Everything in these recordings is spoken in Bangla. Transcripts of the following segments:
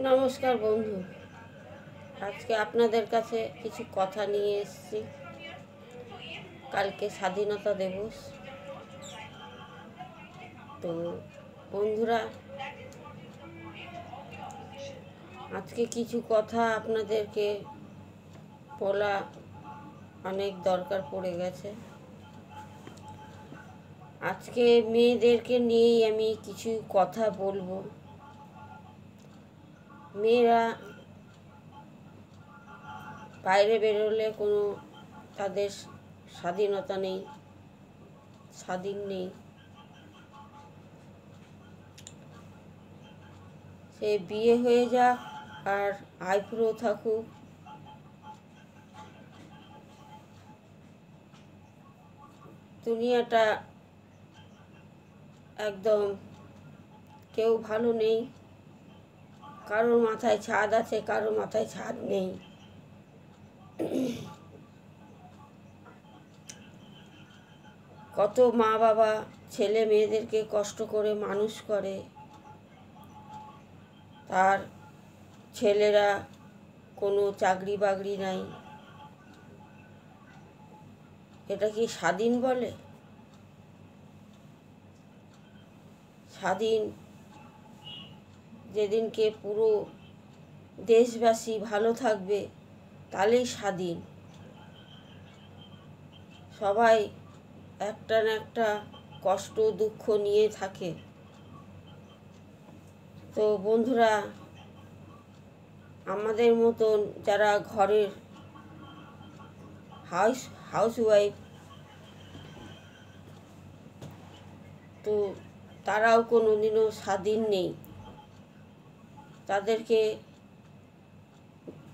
নমস্কার বন্ধু, আজকে আপনাদের কাছে কিছু কথা নিয়ে এসেছি। কালকে স্বাধীনতা দিবস। তো বন্ধুরা, আজকে কিছু কথা আপনাদেরকে বলা অনেক দরকার পড়ে গেছে। আজকে মেয়েদেরকে নিয়েই আমি কিছু কথা বলবো। মেয়েরা বাইরে বেরোলে কোনো তাদের স্বাধীনতা নেই, স্বাধীন নেই। সে বিয়ে হয়ে যাক আর আইবুড়ো থাকুক, দুনিয়াটা একদম কেউ ভালো নেই। কারোর মাথায় ছাদ আছে, কারোর মাথায় ছাদ নেই। কত মা বাবা ছেলে মেয়েদেরকে কষ্ট করে মানুষ করে, তার ছেলেরা কোনো চাকরি বাকরি নাই। এটা কি স্বাধীন বলে? স্বাধীন যেদিনকে পুরো দেশবাসী ভালো থাকবে তাহলেই স্বাধীন। সবাই একটা না একটা কষ্ট দুঃখ নিয়ে থাকে। তো বন্ধুরা, আমাদের মতন যারা ঘরের হাউসওয়াইফ, তো তারাও কোনোদিনও স্বাধীন নেই। তাদেরকে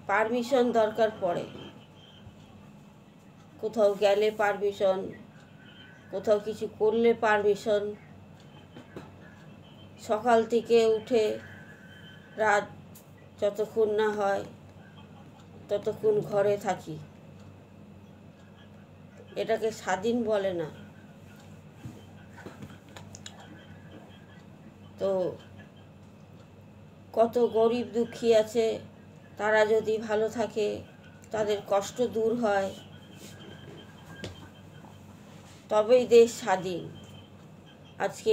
পারমিশন দরকার পড়ে। কোথাও গেলে পারমিশন, কোথাও কিছু করলে পারমিশন। সকাল থেকে উঠে রাত যতক্ষণ না হয় ততক্ষণ ঘরে থাকি, এটাকে স্বাধীন বলে না। তো কত গরিব দুঃখী আছে, তারা যদি ভালো থাকে, তাদের কষ্ট দূর হয়, তবেই দেশ স্বাধীন। আজকে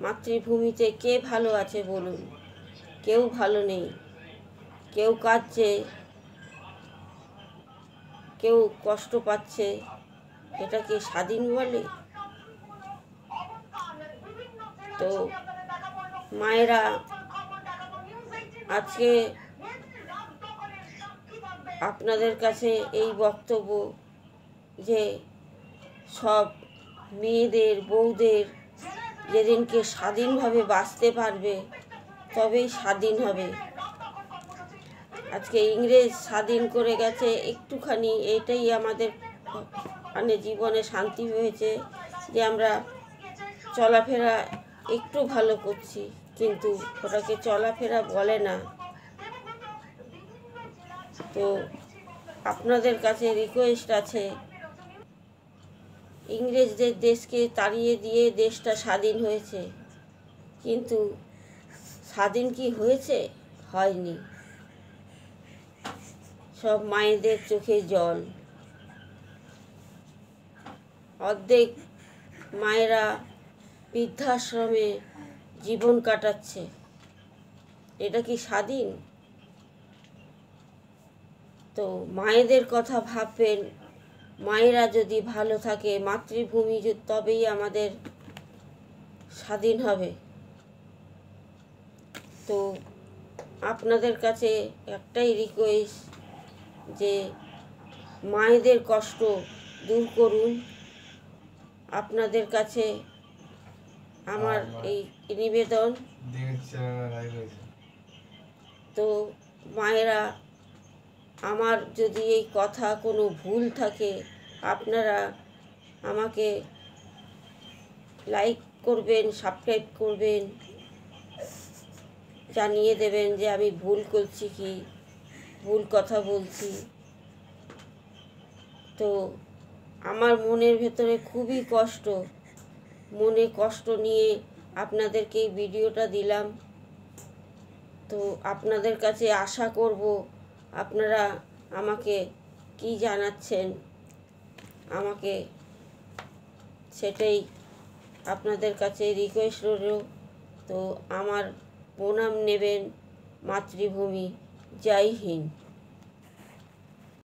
মাতৃভূমিতে কে ভালো আছে বলুন? কেউ ভালো নেই। কেউ কাঁদছে, কেউ কষ্ট পাচ্ছে। এটা কি স্বাধীন বলে? তো মায়েরা, আজকে আপনাদের কাছে এই বক্তব্য যে সব মেয়েদের বউদের যেদিনকে স্বাধীনভাবে বাঁচতে পারবে তবেই স্বাধীন হবে। আজকে ইংরেজ স্বাধীন করে গেছে একটুখানি, এটাই আমাদের মানে জীবনে শান্তি হয়েছে যে আমরা চলাফেরা একটু ভালো করছি, কিন্তু ওটাকে চলাফেরা বলে না। তো আপনাদের কাছে রিকোয়েস্ট আছে, ইংরেজদের দেশকে তাড়িয়ে দিয়ে দেশটা স্বাধীন হয়েছে, কিন্তু স্বাধীন কি হয়েছে? হয়নি। সব মায়েদের চোখে জল। অর্ধেক মায়েরা বৃদ্ধাশ্রমে জীবন কাটাচ্ছে। এটা কি স্বাধীন? তো মায়েদের কথা ভাববেন। মায়েরা যদি ভালো থাকে, মাতৃভূমি তবেই আমাদের স্বাধীন হবে। তো আপনাদের কাছে একটাই রিকোয়েস্ট যে মায়েদের কষ্ট দূর করুন। আপনাদের কাছে আমার এই নিবেদন। তো মায়েরা, আমার যদি এই কথা কোনো ভুল থাকে, আপনারা আমাকে লাইক করবেন, সাবস্ক্রাইব করবেন, জানিয়ে দেবেন যে আমি ভুল করছি কি ভুল কথা বলছি। তো আমার মনের ভেতরে খুবই কষ্ট, মনে কষ্ট নিয়ে আপনাদেরকে এই ভিডিওটা দিলাম। তো আপনাদের কাছে আশা করব আপনারা আমাকে কি জানাচ্ছেন, আমাকে সেটাই আপনাদের কাছে রিকোয়েস্ট রইল। তো আমার প্রণাম নেবেন। মাতৃভূমি, জয় হিন্দ।